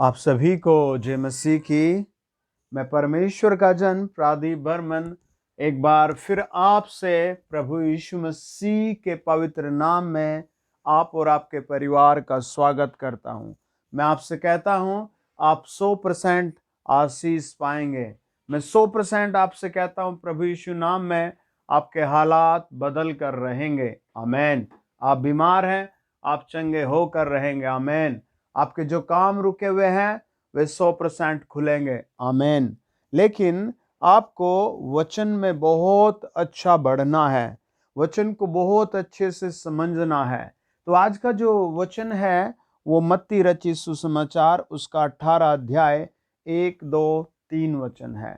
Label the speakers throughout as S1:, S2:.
S1: आप सभी को जय मसीह की। मैं परमेश्वर का जन प्रादीप बर्मन एक बार फिर आपसे प्रभु यीशु मसीह के पवित्र नाम में आप और आपके परिवार का स्वागत करता हूं। मैं आपसे कहता हूं आप 100% आशीष पाएंगे। मैं 100% आपसे कहता हूं प्रभु यीशु नाम में आपके हालात बदल कर रहेंगे। आमीन। आप बीमार हैं, आप चंगे होकर रहेंगे। आमीन। आपके जो काम रुके हुए हैं वे 100% खुलेंगे। आमीन। लेकिन आपको वचन में बहुत अच्छा बढ़ना है, वचन को बहुत अच्छे से समझना है। तो आज का जो वचन है वो मत्ती रचित सुसमाचार उसका 18 अध्याय 1, 2, 3 वचन है।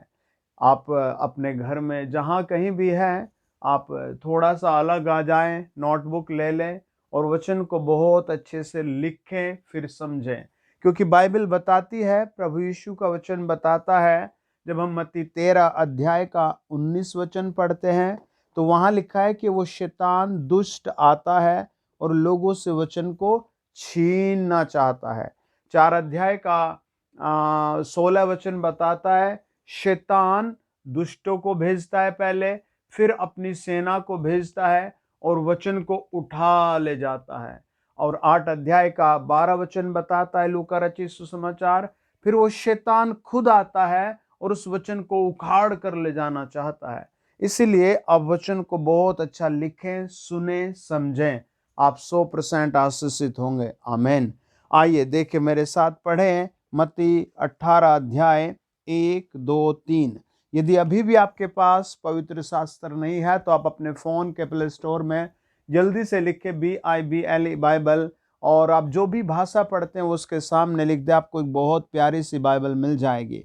S1: आप अपने घर में जहाँ कहीं भी हैं, आप थोड़ा सा अलग आ जाएं, नोटबुक ले लें और वचन को बहुत अच्छे से लिखें, फिर समझें। क्योंकि बाइबल बताती है, प्रभु यीशु का वचन बताता है, जब हम मत्ती 13 अध्याय का 19 वचन पढ़ते हैं तो वहाँ लिखा है कि वो शैतान दुष्ट आता है और लोगों से वचन को छीनना चाहता है। 4 अध्याय का 16 वचन बताता है, शैतान दुष्टों को भेजता है पहले, फिर अपनी सेना को भेजता है और वचन को उठा ले जाता है। और 8 अध्याय का 12 वचन बताता है लूका रचित सुसमाचार, फिर वो शैतान खुद आता है और उस वचन को उखाड़ कर ले जाना चाहता है। इसीलिए आप वचन को बहुत अच्छा लिखें, सुने, समझें, आप 100% आशीषित होंगे। आमीन। आइए देखें, मेरे साथ पढ़ें मत्ती 18 अध्याय 1, 2, 3। यदि अभी भी आपके पास पवित्र शास्त्र नहीं है तो आप अपने फ़ोन के प्ले स्टोर में जल्दी से लिख के BIBLE बाइबल, और आप जो भी भाषा पढ़ते हैं वो उसके सामने लिख दें, आपको एक बहुत प्यारी सी बाइबल मिल जाएगी।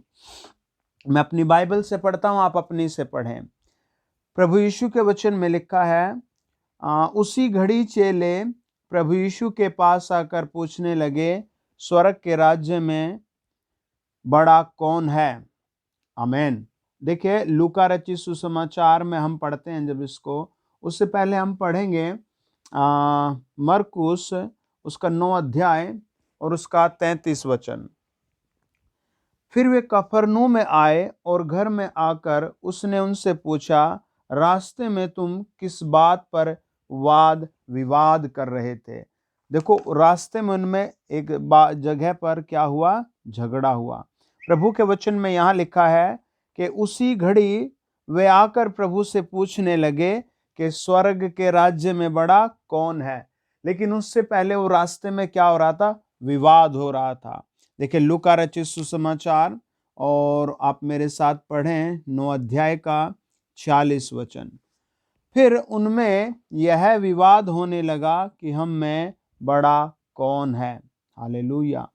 S1: मैं अपनी बाइबल से पढ़ता हूँ, आप अपनी से पढ़ें। प्रभु यीशु के वचन में लिखा है, उसी घड़ी चेले प्रभु यीशु के पास आकर पूछने लगे, स्वर्ग के राज्य में बड़ा कौन है? आमीन। देखिए, लूका रचित सुसमाचार में हम पढ़ते हैं जब इसको, उससे पहले हम पढ़ेंगे मरकुस उसका 9 अध्याय और उसका 33 वचन। फिर वे कफरनहूम में आए और घर में आकर उसने उनसे पूछा, रास्ते में तुम किस बात पर वाद विवाद कर रहे थे? देखो, रास्ते में उनमें एक जगह पर क्या हुआ? झगड़ा हुआ। प्रभु के वचन में यहाँ लिखा है कि उसी घड़ी वे आकर प्रभु से पूछने लगे कि स्वर्ग के राज्य में बड़ा कौन है। लेकिन उससे पहले वो रास्ते में क्या हो रहा था? विवाद हो रहा था। देखिए, लूका रचित सुसमाचार और आप मेरे साथ पढ़ें 9 अध्याय का 40 वचन। फिर उनमें यह विवाद होने लगा कि हम में बड़ा कौन है। हालेलुया।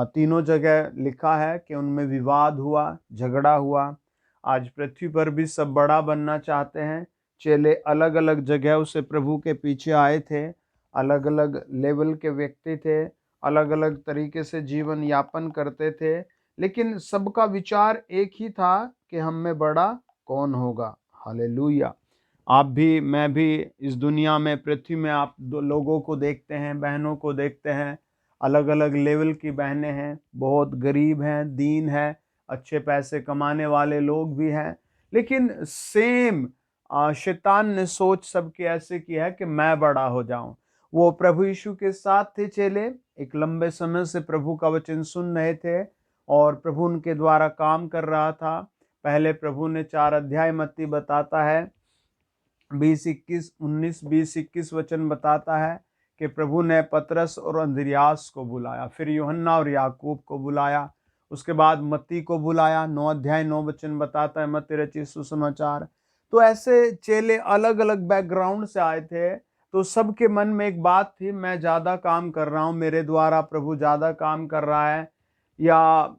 S1: तीनों जगह लिखा है कि उनमें विवाद हुआ, झगड़ा हुआ। आज पृथ्वी पर भी सब बड़ा बनना चाहते हैं। चेले अलग अलग जगह से प्रभु के पीछे आए थे, अलग अलग लेवल के व्यक्ति थे, अलग अलग तरीके से जीवन यापन करते थे, लेकिन सबका विचार एक ही था कि हम में बड़ा कौन होगा। हालेलुया। आप भी, मैं भी इस दुनिया में, पृथ्वी में आप लोगों को देखते हैं, बहनों को देखते हैं, अलग अलग लेवल की बहनें हैं, बहुत गरीब हैं, दीन है, अच्छे पैसे कमाने वाले लोग भी हैं। लेकिन सेम शैतान ने सोच सबकी ऐसे की है कि मैं बड़ा हो जाऊं। वो प्रभु यीशु के साथ थे चेले, एक लंबे समय से प्रभु का वचन सुन रहे थे और प्रभु उनके द्वारा काम कर रहा था। पहले प्रभु ने 4 अध्याय मत्ती बताता है 20-21 वचन बताता है कि प्रभु ने पतरस और अंद्रियास को बुलाया, फिर यूहन्ना और याकूब को बुलाया, उसके बाद मत्ती को बुलाया। 9 अध्याय 9 वचन बताता है मत्ती रचित सुसमाचार। तो ऐसे चेले अलग अलग बैकग्राउंड से आए थे, तो सबके मन में एक बात थी, मैं ज़्यादा काम कर रहा हूँ, मेरे द्वारा प्रभु ज़्यादा काम कर रहा है। या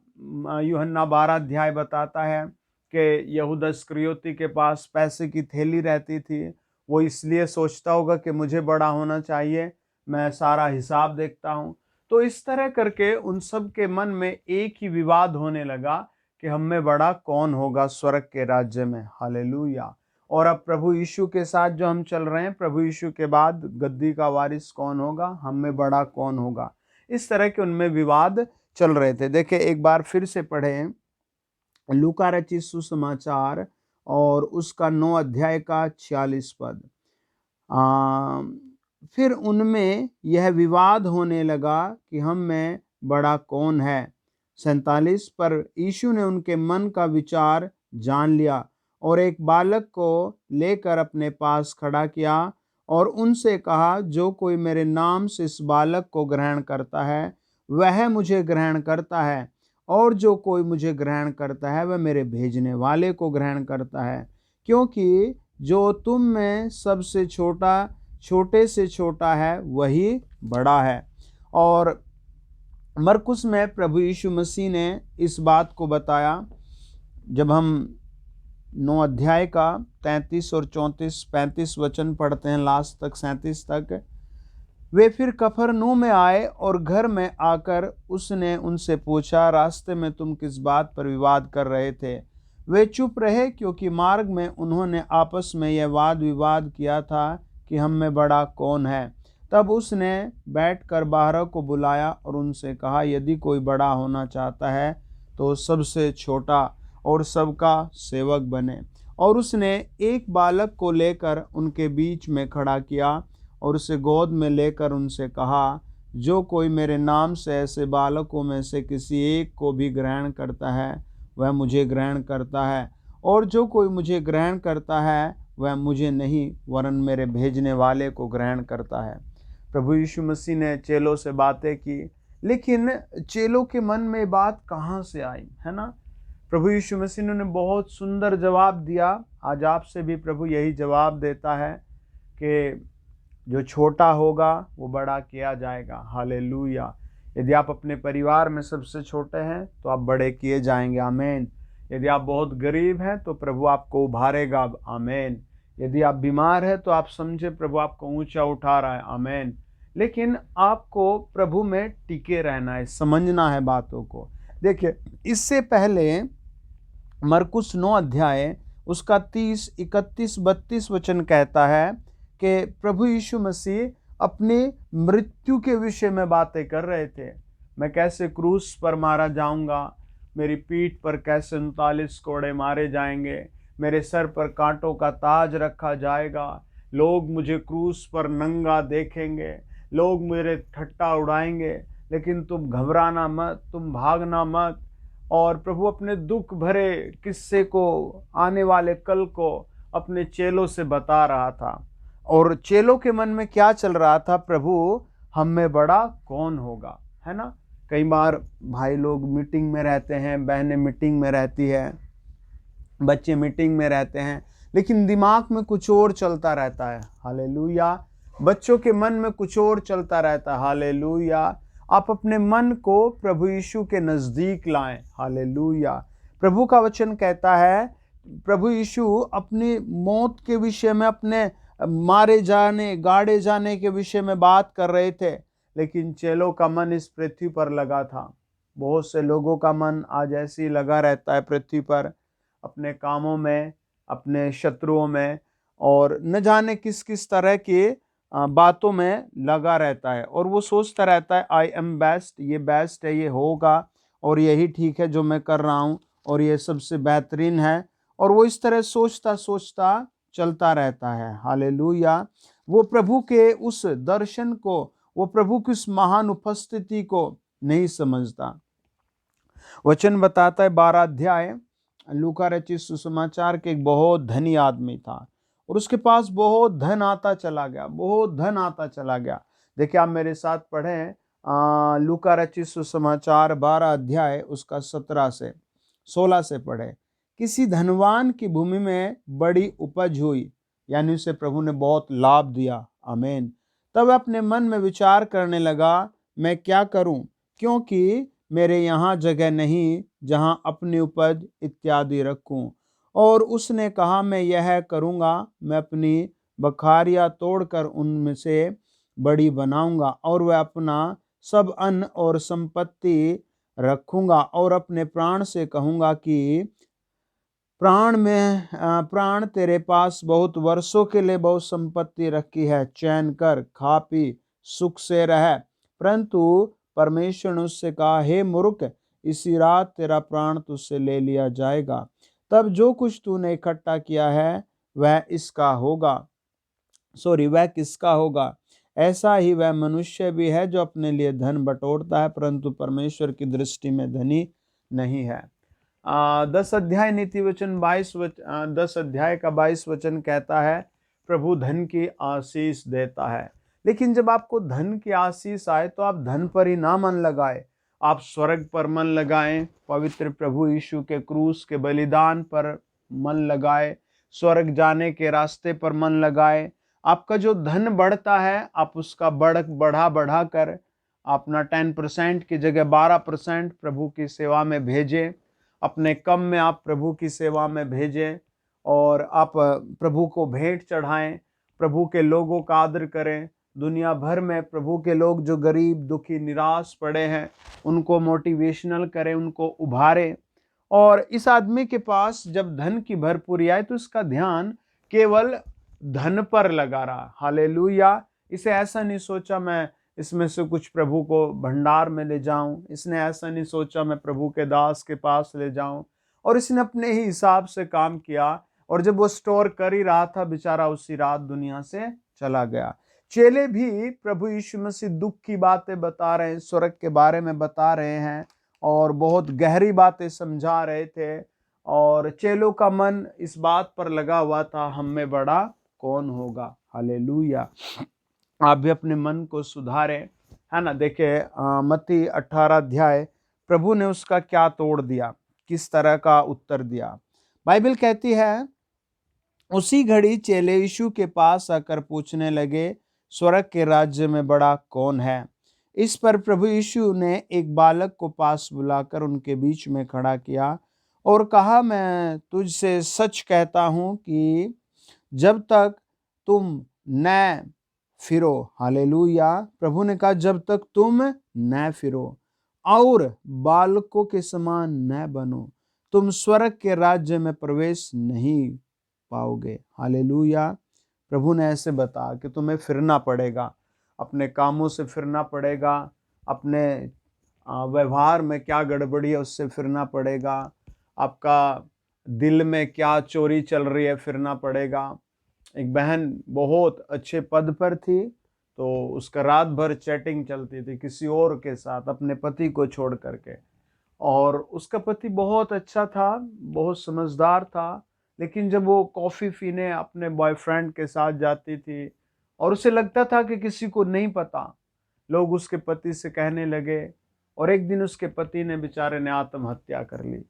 S1: यूहन्ना 12 अध्याय बताता है कि यहूदा इस्करियोती के पास पैसे की थैली रहती थी, वो इसलिए सोचता होगा कि मुझे बड़ा होना चाहिए, मैं सारा हिसाब देखता हूँ। तो इस तरह करके उन सब के मन में एक ही विवाद होने लगा कि हम में बड़ा कौन होगा स्वर्ग के राज्य में। हालेलुया। और अब प्रभु यीशु के साथ जो हम चल रहे हैं, प्रभु यीशु के बाद गद्दी का वारिस कौन होगा, हम में बड़ा कौन होगा, इस तरह के उनमें विवाद चल रहे थे। देखिए एक बार फिर से पढ़ें लूका रचित सुसमाचार और उसका 9 अध्याय का 46 पद। फिर उनमें यह विवाद होने लगा कि हम में बड़ा कौन है। 47 पर यीशु ने उनके मन का विचार जान लिया और एक बालक को लेकर अपने पास खड़ा किया और उनसे कहा, जो कोई मेरे नाम से इस बालक को ग्रहण करता है वह मुझे ग्रहण करता है, और जो कोई मुझे ग्रहण करता है वह मेरे भेजने वाले को ग्रहण करता है। क्योंकि जो तुम में सबसे छोटे से छोटा है वही बड़ा है। और मरकुस में प्रभु यीशु मसीह ने इस बात को बताया। जब हम 9 अध्याय का 33 और 35 वचन पढ़ते हैं लास्ट तक 37 तक, वे फिर कफरनहूम में आए और घर में आकर उसने उनसे पूछा, रास्ते में तुम किस बात पर विवाद कर रहे थे? वे चुप रहे, क्योंकि मार्ग में उन्होंने आपस में यह वाद विवाद किया था कि हम में बड़ा कौन है। तब उसने बैठकर 12 को बुलाया और उनसे कहा, यदि कोई बड़ा होना चाहता है तो सबसे छोटा और सबका सेवक बने। और उसने एक बालक को लेकर उनके बीच में खड़ा किया और उसे गोद में लेकर उनसे कहा, जो कोई मेरे नाम से ऐसे बालकों में से किसी एक को भी ग्रहण करता है वह मुझे ग्रहण करता है, और जो कोई मुझे ग्रहण करता है वह मुझे नहीं वरन मेरे भेजने वाले को ग्रहण करता है। प्रभु यीशु मसीह ने चेलों से बातें की, लेकिन चेलों के मन में बात कहाँ से आई, है ना? प्रभु यीशु मसीह ने बहुत सुंदर जवाब दिया। आज आपसे भी प्रभु यही जवाब देता है कि जो छोटा होगा वो बड़ा किया जाएगा। हालेलुया। यदि आप अपने परिवार में सबसे छोटे हैं तो आप बड़े किए जाएंगे। आमीन। यदि आप बहुत गरीब हैं तो प्रभु आपको उभारेगा। आमीन। यदि आप बीमार हैं तो आप समझे प्रभु आपको ऊंचा उठा रहा है। आमीन। लेकिन आपको प्रभु में टिके रहना है, समझना है बातों को। देखिए इससे पहले मरकुस 9 अध्याय उसका 30, 31, 32 वचन कहता है कि प्रभु यीशु मसीह अपनी मृत्यु के विषय में बातें कर रहे थे। मैं कैसे क्रूस पर मारा जाऊंगा, मेरी पीठ पर कैसे 39 कोड़े मारे जाएंगे, मेरे सर पर कांटों का ताज रखा जाएगा, लोग मुझे क्रूस पर नंगा देखेंगे, लोग मेरे ठट्टा उड़ाएंगे, लेकिन तुम घबराना मत, तुम भागना मत। और प्रभु अपने दुख भरे किस्से को, आने वाले कल को अपने चेलों से बता रहा था। और चेलों के मन में क्या चल रहा था? प्रभु हम में बड़ा कौन होगा, है ना? कई बार भाई लोग मीटिंग में रहते हैं, बहनें मीटिंग में रहती है, बच्चे मीटिंग में रहते हैं, लेकिन दिमाग में कुछ और चलता रहता है। हालेलुया। बच्चों के मन में कुछ और चलता रहता है। हालेलुया। आप अपने मन को प्रभु यीशु के नज़दीक लाएं। हालेलुया। प्रभु का वचन कहता है, प्रभु यीशु अपनी मौत के विषय में, अपने मारे जाने, गाड़े जाने के विषय में बात कर रहे थे, लेकिन चेलों का मन इस पृथ्वी पर लगा था। बहुत से लोगों का मन आज ऐसे ही लगा रहता है पृथ्वी पर, अपने कामों में, अपने शत्रुओं में, और न जाने किस किस तरह की बातों में लगा रहता है। और वो सोचता रहता है आई एम बेस्ट, ये बेस्ट है, ये होगा, और यही ठीक है जो मैं कर रहा हूँ, और ये सबसे बेहतरीन है। और वो इस तरह सोचता सोचता चलता रहता है। हालेलुया। वो प्रभु के उस दर्शन को, वो प्रभु की उस महान उपस्थिति को नहीं समझता। वचन बताता है 12 अध्याय लूका रचित सुसमाचार के एक बहुत धनी आदमी था, और उसके पास बहुत धन आता चला गया, बहुत धन आता चला गया। देखिए आप मेरे साथ पढ़ें लूका रचित सुसमाचार 12 अध्याय उसका 17 से 16 से पढ़े। किसी धनवान की भूमि में बड़ी उपज हुई, यानी उसे प्रभु ने बहुत लाभ दिया। आमीन। तब अपने मन में विचार करने लगा, मैं क्या करूं, क्योंकि मेरे यहाँ जगह नहीं जहाँ अपनी उपज इत्यादि रखूं। और उसने कहा, मैं यह करूँगा, मैं अपनी बखारियाँ तोड़कर उनमें से बड़ी बनाऊंगा, और वह अपना सब अन्न और संपत्ति रखूंगा, और अपने प्राण से कहूँगा कि प्राण तेरे पास बहुत वर्षों के लिए बहुत संपत्ति रखी है, चैन कर, खा पी, सुख से रह। परंतु परमेश्वर ने उससे कहा, हे मूर्ख, इसी रात तेरा प्राण तुझसे ले लिया जाएगा। तब जो कुछ तूने इकट्ठा किया है वह किसका होगा? ऐसा ही वह मनुष्य भी है जो अपने लिए धन बटोरता है, परंतु परमेश्वर की दृष्टि में धनी नहीं है। 10 अध्याय नीति वचन 10 अध्याय का 22 वचन कहता है, प्रभु धन की आशीष देता है। लेकिन जब आपको धन की आशीष आए तो आप धन पर ही ना मन लगाए, आप स्वर्ग पर मन लगाएं, पवित्र प्रभु यीशु के क्रूस के बलिदान पर मन लगाए, स्वर्ग जाने के रास्ते पर मन लगाए। आपका जो धन बढ़ता है आप उसका बढ़ा कर अपना 10% की जगह 12% प्रभु की सेवा में भेजें। अपने कम में आप प्रभु की सेवा में भेजें और आप प्रभु को भेंट चढ़ाएं, प्रभु के लोगों का आदर करें। दुनिया भर में प्रभु के लोग जो गरीब, दुखी, निराश पड़े हैं उनको मोटिवेशनल करें, उनको उभारें। और इस आदमी के पास जब धन की भरपूरी आए तो उसका ध्यान केवल धन पर लगा रहा। हालेलुया। इसे ऐसा नहीं सोचा मैं इसमें से कुछ प्रभु को भंडार में ले जाऊं, इसने ऐसा नहीं सोचा मैं प्रभु के दास के पास ले जाऊं, और इसने अपने ही हिसाब से काम किया। और जब वो स्टोर कर ही रहा था, बेचारा उसी रात दुनिया से चला गया। चेले भी प्रभु यीशु मसीह दुख की बातें बता रहे हैं, स्वर्ग के बारे में बता रहे हैं और बहुत गहरी बातें समझा रहे थे, और चेलों का मन इस बात पर लगा हुआ था, हम में बड़ा कौन होगा। हालेलुया। आप भी अपने मन को सुधारें, है ना। देखिए मत्ती 18 अध्याय, प्रभु ने उसका क्या तोड़ दिया, किस तरह का उत्तर दिया। बाइबल कहती है, उसी घड़ी चेले यीशु के पास आकर पूछने लगे, स्वर्ग के राज्य में बड़ा कौन है? इस पर प्रभु यीशु ने एक बालक को पास बुलाकर उनके बीच में खड़ा किया और कहा, मैं तुझसे सच कहता हूं कि जब तक तुम न फिरो, हालेलुया, प्रभु ने कहा जब तक तुम न फिरो और बालकों के समान न बनो, तुम स्वर्ग के राज्य में प्रवेश नहीं पाओगे। हालेलुया। प्रभु ने ऐसे बता कि तुम्हें फिरना पड़ेगा, अपने कामों से फिरना पड़ेगा, अपने व्यवहार में क्या गड़बड़ी है उससे फिरना पड़ेगा, आपका दिल में क्या चोरी चल रही है फिरना पड़ेगा। एक बहन बहुत अच्छे पद पर थी, तो उसका रात भर चैटिंग चलती थी किसी और के साथ, अपने पति को छोड़ करके। और उसका पति बहुत अच्छा था, बहुत समझदार था, लेकिन जब वो कॉफ़ी पीने अपने बॉयफ्रेंड के साथ जाती थी और उसे लगता था कि किसी को नहीं पता, लोग उसके पति से कहने लगे। और एक दिन उसके पति ने बेचारे ने आत्महत्या कर ली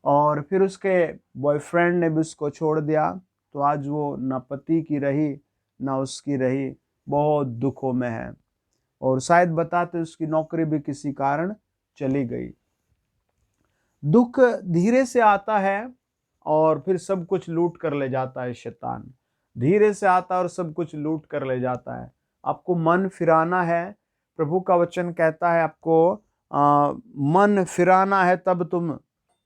S1: और फिर उसके बॉयफ्रेंड ने भी उसको छोड़ दिया। तो आज वो ना पति की रही ना उसकी रही, बहुत दुखों में है, और शायद बताते उसकी नौकरी भी किसी कारण चली गई। दुख धीरे से आता है और फिर सब कुछ लूट कर ले जाता है शैतान। धीरे से आता है और सब कुछ लूट कर ले जाता है। आपको मन फिराना है, प्रभु का वचन कहता है आपको मन फिराना है, तब तुम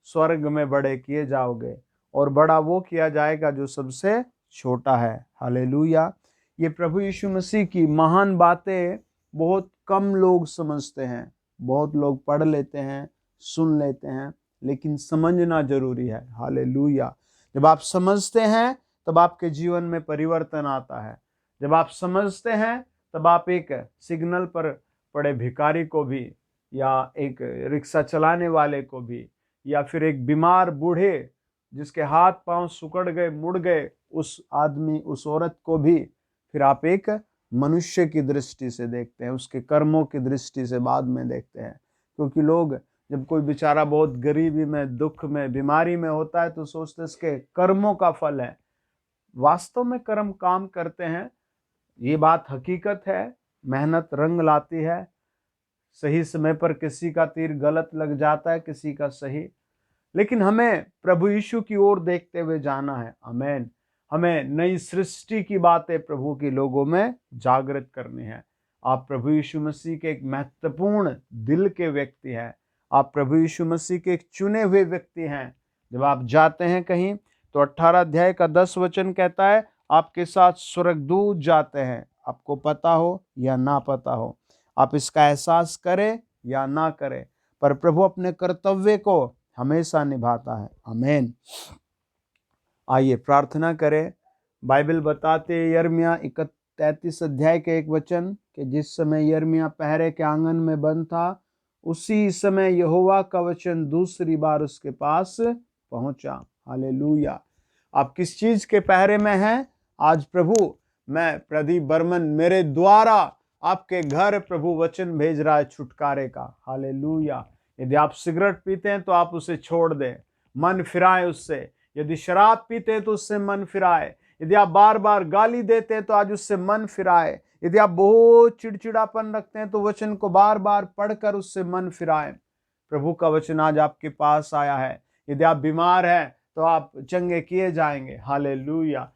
S1: स्वर्ग में बड़े किए जाओगे, और बड़ा वो किया जाएगा जो सबसे छोटा है। हालेलुया। ये प्रभु यीशु मसीह की महान बातें बहुत कम लोग समझते हैं। बहुत लोग पढ़ लेते हैं, सुन लेते हैं, लेकिन समझना जरूरी है। हालेलुया। जब आप समझते हैं तब आपके जीवन में परिवर्तन आता है। जब आप समझते हैं तब आप एक सिग्नल पर पड़े भिखारी को भी, या एक रिक्शा चलाने वाले को भी, या फिर एक बीमार बूढ़े जिसके हाथ पांव सुकड़ गए, मुड़ गए, उस आदमी, उस औरत को भी फिर आप एक मनुष्य की दृष्टि से देखते हैं, उसके कर्मों की दृष्टि से बाद में देखते हैं। क्योंकि लोग जब कोई बेचारा बहुत गरीबी में, दुख में, बीमारी में होता है तो सोचते इसके कर्मों का फल है। वास्तव में कर्म काम करते हैं, ये बात हकीकत है। मेहनत रंग लाती है, सही समय पर किसी का तीर गलत लग जाता है, किसी का सही। लेकिन हमें प्रभु यीशु की ओर देखते हुए जाना है। आमीन। हमें नई सृष्टि की बातें प्रभु के लोगों में जागृत करनी है। आप प्रभु यीशु मसीह के एक महत्वपूर्ण दिल के व्यक्ति हैं। आप प्रभु यीशु मसीह के एक चुने हुए व्यक्ति हैं। जब आप जाते हैं कहीं तो 18 अध्याय का 10 वचन कहता है, आपके साथ स्वर्गदूत जाते हैं, आपको पता हो या ना पता हो। आप इसका एहसास करें या ना करे, पर प्रभु अपने कर्तव्य को हमेशा निभाता है। आमीन। आइए प्रार्थना करें। बाइबल बताते यिर्मयाह 33 अध्याय के 1 वचन कि जिस समय यिर्मयाह पहरे के आंगन में बंद था, उसी समय यहोवा का वचन दूसरी बार उसके पास पहुंचा। हालेलुया। आप किस चीज के पहरे में हैं? आज प्रभु, मैं प्रदीप बर्मन, मेरे द्वारा आपके घर प्रभु वचन भेज रहा है छुटकारे का। हालेलुया। यदि आप सिगरेट पीते हैं तो आप उसे छोड़ दें, मन फिराए उससे। यदि शराब पीते हैं तो उससे मन फिराए। यदि आप बार बार गाली देते हैं तो आज उससे मन फिराए। यदि आप बहुत चिड़चिड़ापन रखते हैं तो वचन को बार बार पढ़कर उससे मन फिराए। प्रभु का वचन आज आपके पास आया है। यदि आप बीमार हैं तो आप चंगे किए जाएंगे। हालेलुया।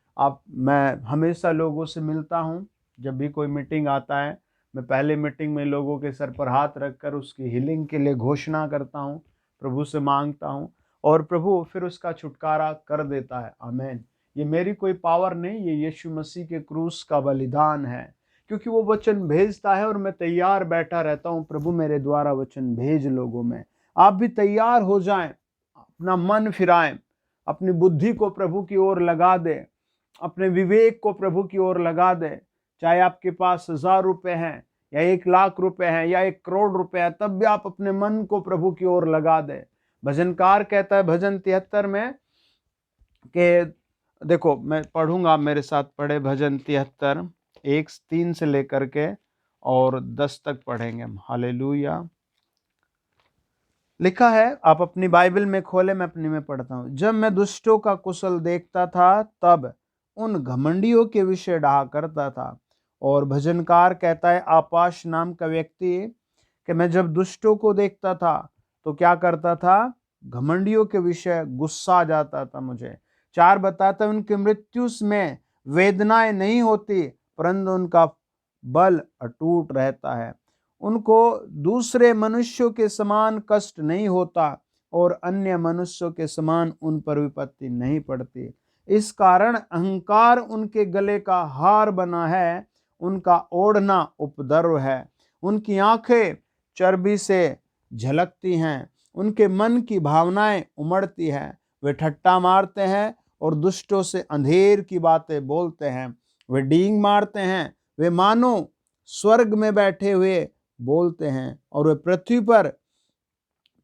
S1: मैं हमेशा लोगों से मिलता हूं। जब भी कोई मीटिंग आता है, मैं पहले मीटिंग में लोगों के सर पर हाथ रखकर उसकी हीलिंग के लिए घोषणा करता हूं, प्रभु से मांगता हूं, और प्रभु फिर उसका छुटकारा कर देता है। आमीन। ये मेरी कोई पावर नहीं, ये यीशु मसीह के क्रूस का बलिदान है, क्योंकि वो वचन भेजता है और मैं तैयार बैठा रहता हूं, प्रभु मेरे द्वारा वचन भेज लोगों में। आप भी तैयार हो जाएं, अपना मन फिराएं, अपनी बुद्धि को प्रभु की ओर लगा दें, अपने विवेक को प्रभु की ओर लगा दें। चाहे आपके पास 1000 रुपए हैं या 1,00,000 रुपए हैं या 1 करोड़ रुपए हैं, तब भी आप अपने मन को प्रभु की ओर लगा दें। भजनकार कहता है भजन 73 में कि देखो, मैं पढ़ूंगा, मेरे साथ पढ़े भजन 73 1-3 से लेकर के और 10 तक पढ़ेंगे हम। हालेलुया। लिखा है, आप अपनी बाइबल में खोले, मैं अपनी में पढ़ता हूं। जब मैं दुष्टों का कुशल देखता था, तब उन घमंडियों के विषय डहा करता था। और भजनकार कहता है, आपाश नाम का व्यक्ति, कि मैं जब दुष्टों को देखता था तो क्या करता था? घमंडियों के विषय गुस्सा आ जाता था मुझे। 4 बताता है, उनकी मृत्यु में वेदनाएं नहीं होती, परंतु उनका बल अटूट रहता है। उनको दूसरे मनुष्यों के समान कष्ट नहीं होता और अन्य मनुष्यों के समान उन पर विपत्ति नहीं पड़ती। इस कारण अहंकार उनके गले का हार बना है, उनका ओढ़ना उपद्रव है। उनकी आंखें चर्बी से झलकती हैं, उनके मन की भावनाएं उमड़ती हैं। वे ठट्टा मारते हैं और दुष्टों से अंधेर की बातें बोलते हैं। वे डींग मारते हैं, वे मानो स्वर्ग में बैठे हुए बोलते हैं, और वे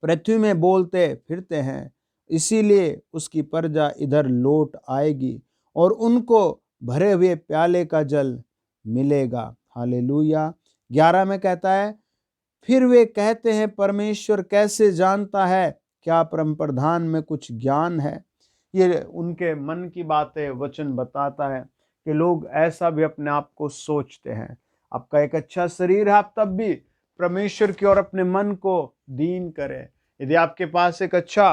S1: पृथ्वी में बोलते फिरते हैं। इसीलिए उसकी प्रजा इधर लौट आएगी और उनको भरे हुए प्याले का जल मिलेगा। हालेलुया। 11 में कहता है, फिर वे कहते हैं, परमेश्वर कैसे जानता है? क्या परम प्रधान में कुछ ज्ञान है? ये उनके मन की बातें वचन बताता है कि लोग ऐसा भी अपने आप को सोचते हैं। आपका एक अच्छा शरीर है, आप तब भी परमेश्वर की ओर अपने मन को दीन करें। यदि आपके पास एक अच्छा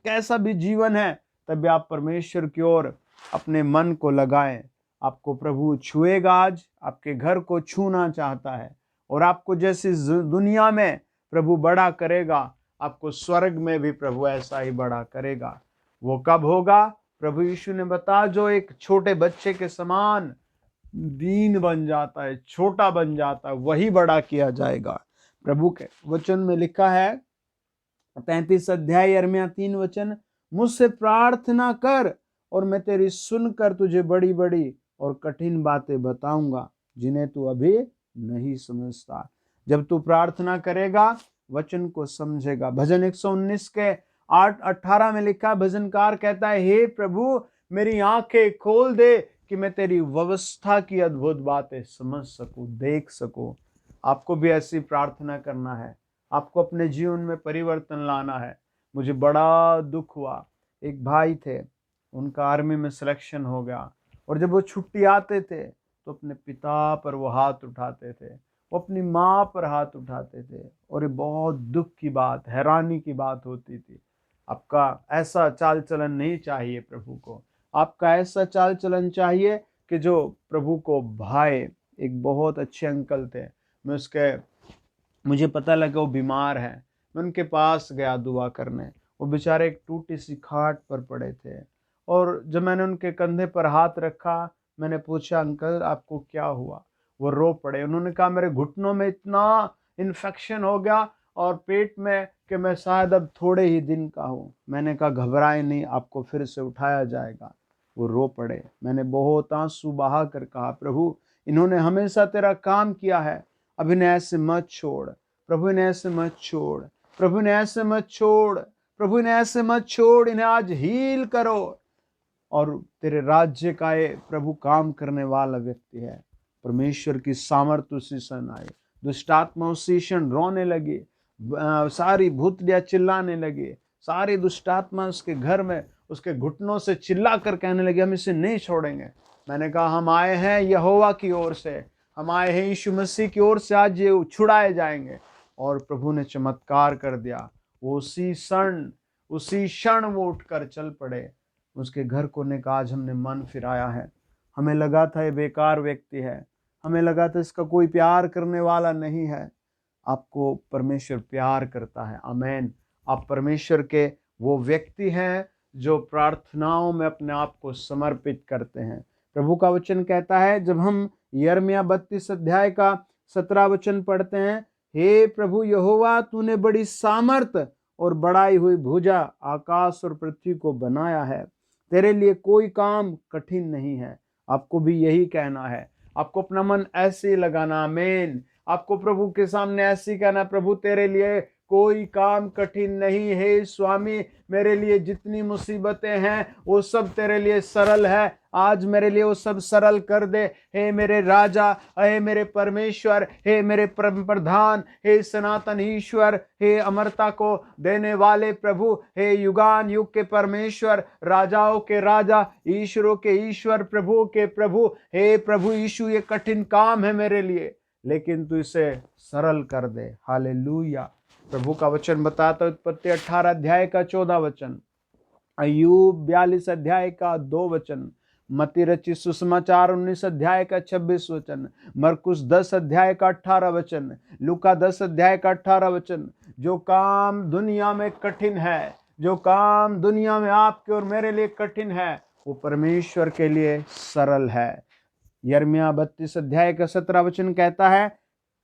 S1: कैसा भी जीवन है, तब भी आप परमेश्वर की ओर अपने मन को लगाएं। आपको प्रभु छुएगा। आज आपके घर को छूना चाहता है, और आपको जैसे दुनिया में प्रभु बड़ा करेगा, आपको स्वर्ग में भी प्रभु ऐसा ही बड़ा करेगा। वो कब होगा? प्रभु यीशु ने बताया, जो एक छोटे बच्चे के समान दीन बन जाता है, छोटा बन जाता है, वही बड़ा किया जाएगा। प्रभु के वचन में लिखा है, 33 अध्याय यिर्मयाह 3 वचन, मुझसे प्रार्थना कर और मैं तेरी सुनकर तुझे बड़ी बड़ी और कठिन बातें बताऊंगा, जिन्हें तू अभी नहीं समझता। जब तू प्रार्थना करेगा, वचन को समझेगा। भजन 119 के 8-18 में लिखा, भजनकार कहता है, हे प्रभु, मेरी आंखें खोल दे कि मैं तेरी व्यवस्था की अद्भुत बातें समझ सकूं, देख सकूं। आपको भी ऐसी प्रार्थना करना है। आपको अपने जीवन में परिवर्तन लाना है। मुझे बड़ा दुख हुआ, एक भाई थे, उनका आर्मी में सिलेक्शन हो गया, और जब वो छुट्टी आते थे तो अपने पिता पर वो हाथ उठाते थे, वो अपनी माँ पर हाथ उठाते थे, और ये बहुत दुख की बात, हैरानी की बात होती थी। आपका ऐसा चाल चलन नहीं चाहिए प्रभु को। आपका ऐसा चाल चलन चाहिए कि जो प्रभु को भाए। एक बहुत अच्छे अंकल थे, मुझे पता लगा वो बीमार है, मैं उनके पास गया दुआ करने। वो बेचारे एक टूटी सी खाट पर पड़े थे, और जब मैंने उनके कंधे पर हाथ रखा, मैंने पूछा, अंकल आपको क्या हुआ? वो रो पड़े। उन्होंने कहा, मेरे घुटनों में इतना इन्फेक्शन हो गया और पेट में कि मैं शायद अब थोड़े ही दिन का हूँ। मैंने कहा घबराए नहीं, आपको फिर से उठाया जाएगा। वो रो पड़े। मैंने बहुत आंसू बहा कर कहा, प्रभु इन्होंने हमेशा तेरा काम किया है, अब इन्हें ऐसे मत छोड़, प्रभु इन्हें ऐसे मत छोड़, प्रभु इन्हें ऐसे मत छोड़, प्रभु इन्हें ऐसे मत छोड़, इन्हें आज हील करो। और तेरे राज्य का ये प्रभु काम करने वाला व्यक्ति है। परमेश्वर की सामर्थ्य उसी क्षण आई, दुष्ट आत्मा उसी क्षण रोने लगी, सारी भूतिया चिल्लाने लगी, सारी दुष्ट आत्मा उसके घर में उसके घुटनों से चिल्ला कर कहने लगी हम इसे नहीं छोड़ेंगे। मैंने कहा हम आए हैं यहोवा की ओर से, हम आए हैं यीशु मसीह की ओर से, आज ये छुड़ाए जाएंगे। और प्रभु ने चमत्कार कर दिया। उसी क्षण वो उठकर चल पड़े। उसके घर को ने कहा आज हमने मन फिराया है। हमें लगा था ये बेकार व्यक्ति है, हमें लगा था इसका कोई प्यार करने वाला नहीं है। आपको परमेश्वर प्यार करता है। आमीन। आप परमेश्वर के वो व्यक्ति हैं जो प्रार्थनाओं में अपने आप को समर्पित करते हैं। प्रभु का वचन कहता है, जब हम यिर्मयाह 32 अध्याय का 17 वचन पढ़ते हैं, हे प्रभु यहोवा तूने बड़ी सामर्थ और बढ़ाई हुई भुजा आकाश और पृथ्वी को बनाया है, तेरे लिए कोई काम कठिन नहीं है। आपको भी यही कहना है, आपको अपना मन ऐसे ही लगाना। आमीन। आपको प्रभु के सामने ऐसे ही कहना, प्रभु तेरे लिए कोई काम कठिन नहीं है स्वामी, मेरे लिए जितनी मुसीबतें हैं वो सब तेरे लिए सरल है, आज मेरे लिए वो सब सरल कर दे। हे मेरे राजा, हे मेरे परमेश्वर, हे मेरे प्रधान, हे सनातन ईश्वर, हे अमरता को देने वाले प्रभु, हे युगान युग के परमेश्वर, राजाओं के राजा, ईश्वरों के ईश्वर, प्रभु के प्रभु, हे प्रभु यीशु ये कठिन काम है मेरे लिए, लेकिन तू इसे सरल कर दे। हालेलुया। प्रभु का वचन बताता है, उत्पत्ति 18 अध्याय का 14 वचन, अय्यूब 42 अध्याय का 2 वचन, मत्ती रचित सुसमाचार 19 अध्याय का 26 वचन, मरकुस 10 अध्याय का 18 वचन, लूका 10 अध्याय का 18 वचन। जो काम दुनिया में कठिन है, जो काम दुनिया में आपके और मेरे लिए कठिन है, वो परमेश्वर के लिए सरल है। यिर्मयाह 32 अध्याय का 17 वचन कहता है,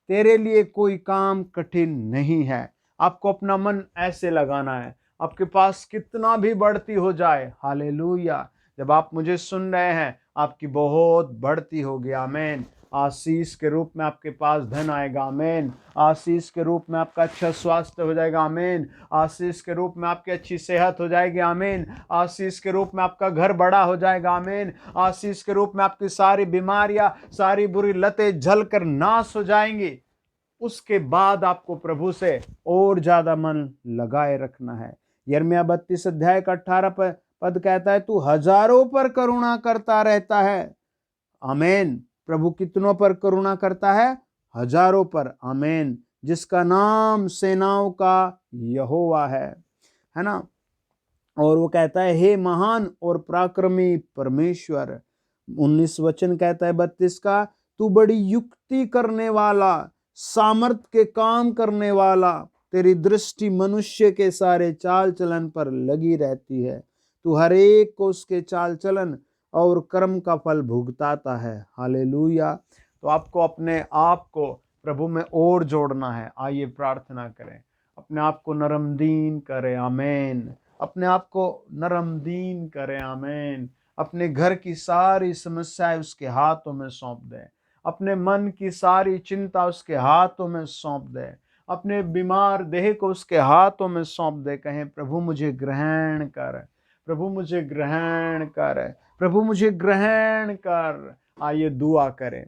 S1: तेरे लिए कोई काम कठिन नहीं है। आपको अपना मन ऐसे लगाना है, आपके पास कितना भी बढ़ती हो जाए। हालेलुया। जब आप मुझे सुन रहे हैं, आपकी बहुत बढ़ती होगी। आमीन। आशीष के रूप में आपके पास धन आएगा। आमीन। आशीष के रूप में आपका अच्छा स्वास्थ्य हो जाएगा। आमीन। आशीष के रूप में आपकी अच्छी सेहत हो जाएगी। आमीन। आशीष के रूप में आपका घर बड़ा हो जाएगा। आमीन। आशीष के रूप में आपकी सारी बीमारियां, सारी बुरी लतें जलकर नाश हो जाएंगी। उसके बाद आपको प्रभु से और ज्यादा मन लगाए रखना है। यिर्मयाह 32 अध्याय का 18 पद कहता है, तू हजारों पर करुणा करता रहता है। आमीन। प्रभु कितनों पर करुणा करता है? हजारों पर। आमीन। जिसका नाम सेनाओं का यहोवा है ना। और वो कहता है, हे महान और पराक्रमी परमेश्वर। 19 वचन कहता है 32 का, तू बड़ी युक्ति करने वाला, सामर्थ के काम करने वाला, तेरी दृष्टि मनुष्य के सारे चाल चलन पर लगी रहती है, तू हर एक को उसके चाल चलन और कर्म का फल भुगताता है। हालेलुया। तो आपको अपने आप को प्रभु में और जोड़ना है। आइए प्रार्थना करें। अपने आप को नरमदीन करें। आमीन। अपने आप को नरमदीन करें। आमीन। अपने घर की सारी समस्याएं उसके हाथों में सौंप दें। अपने मन की सारी चिंता उसके हाथों में सौंप दे। अपने बीमार देह को उसके हाथों में सौंप दे। कहें, प्रभु मुझे ग्रहण कर, प्रभु मुझे ग्रहण कर, प्रभु मुझे ग्रहण कर। आइए दुआ करें।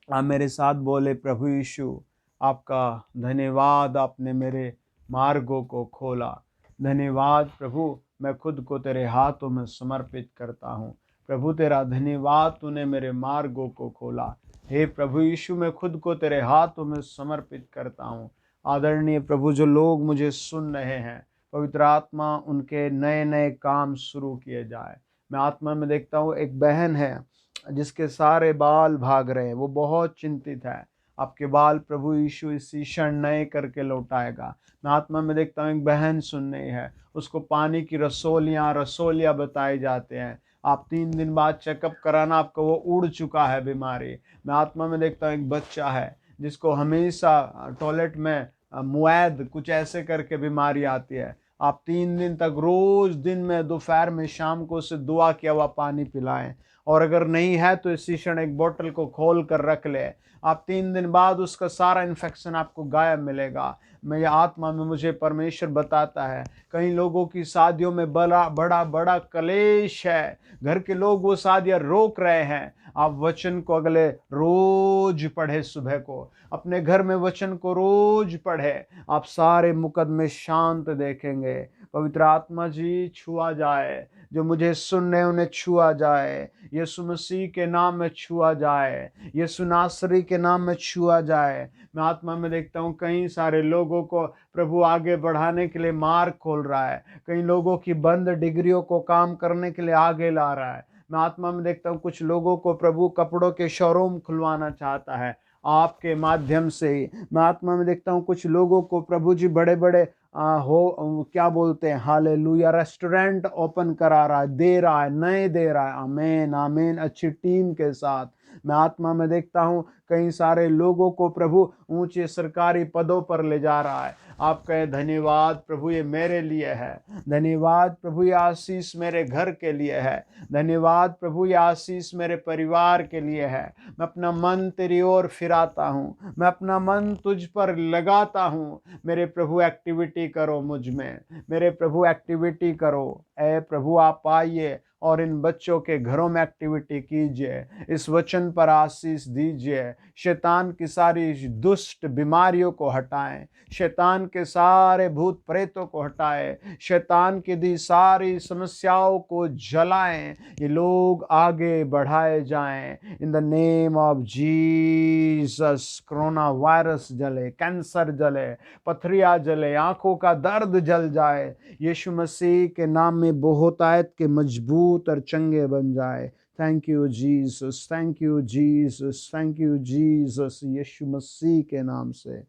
S1: आप मेरे साथ बोले, प्रभु यीशु आपका धन्यवाद, आपने मेरे मार्गों को खोला। धन्यवाद प्रभु, मैं खुद को तेरे हाथों में समर्पित करता हूँ। प्रभु तेरा धन्यवाद, तूने मेरे मार्गों को खोला। हे प्रभु यीशु, मैं खुद को तेरे हाथों में समर्पित करता हूँ। आदरणीय प्रभु, जो लोग मुझे सुन रहे हैं, पवित्र आत्मा उनके नए नए काम शुरू किए जाए। मैं आत्मा में देखता हूँ, एक बहन है जिसके सारे बाल भाग रहे हैं, वो बहुत चिंतित है। आपके बाल प्रभु यीशु इसी क्षण नए करके लौटाएगा। मैं आत्मा में देखता हूँ, एक बहन सुन रही है, उसको पानी की रसोलियाँ बताए जाते हैं। आप 3 दिन बाद चेकअप कराना, आपको वो उड़ चुका है बीमारी। मैं आत्मा में देखता हूँ, एक बच्चा है जिसको हमेशा टॉयलेट में मुआद कुछ ऐसे करके बीमारी आती है, आप 3 दिन तक रोज दिन में, दोपहर में, शाम को उसे दुआ किया हुआ पानी पिलाएं। और अगर नहीं है तो इसी क्षण एक बोतल को खोल कर रख ले। आप 3 दिन बाद उसका सारा इन्फेक्शन आपको गायब मिलेगा। मैं ये आत्मा में मुझे परमेश्वर बताता है, कई लोगों की शादियों में बड़ा बड़ा बड़ा कलेश है, घर के लोग वो शादियां रोक रहे हैं। आप वचन को अगले रोज पढ़े, सुबह को अपने घर में वचन को रोज पढ़े, आप सारे मुकदमे शांत देखेंगे। पवित्र आत्मा जी छुआ जाए, जो मुझे सुन रहे उन्हें छुआ जाए, यीशु मसीह के नाम में छुआ जाए, यीशु नासरी के नाम में छुआ जाए। मैं आत्मा में देखता हूँ कई सारे लोगों को प्रभु आगे बढ़ाने के लिए मार्ग खोल रहा है, कई लोगों की बंद डिग्रियों को काम करने के लिए आगे ला रहा है। मैं आत्मा में देखता हूँ कुछ लोगों को प्रभु कपड़ों के शोरूम खुलवाना चाहता है आपके माध्यम से ही। मैं आत्मा में देखता हूँ कुछ लोगों को प्रभु जी बड़े बड़े क्या बोलते हैं, हालेलुया, रेस्टोरेंट ओपन करा रहा है, दे रहा है, नए दे रहा है। आमीन आमीन, अच्छी टीम के साथ। मैं आत्मा में देखता हूँ कई सारे लोगों को प्रभु ऊंचे सरकारी पदों पर ले जा रहा है। आप कहें धन्यवाद प्रभु ये मेरे लिए है, धन्यवाद प्रभु ये आशीष मेरे घर के लिए है, धन्यवाद प्रभु ये आशीष मेरे परिवार के लिए है। मैं अपना मन तेरी ओर फिराता हूँ, मैं अपना मन तुझ पर लगाता हूँ। मेरे प्रभु एक्टिविटी करो मुझ में, मेरे प्रभु एक्टिविटी करो। ऐ प्रभु आप आइए और इन बच्चों के घरों में एक्टिविटी कीजिए, इस वचन पर आशीष दीजिए। शैतान की सारी दुष्ट बीमारियों को हटाएं, शैतान के सारे भूत प्रेतों को हटाएं, शैतान की दी सारी समस्याओं को जलाएं। ये लोग आगे बढ़ाए जाएं in the name of Jesus. Corona virus जले, कैंसर जले, पथरिया जले, आंखों का दर्द जल जाए, यीशु मसीह के नाम में बहुतायत के मजबूत और चंगे बन जाए। Thank you Jesus, thank you Jesus, thank you Jesus, यीशु मसीह के नाम से।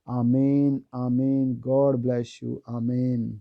S1: आमीन आमीन। God bless you. आमीन।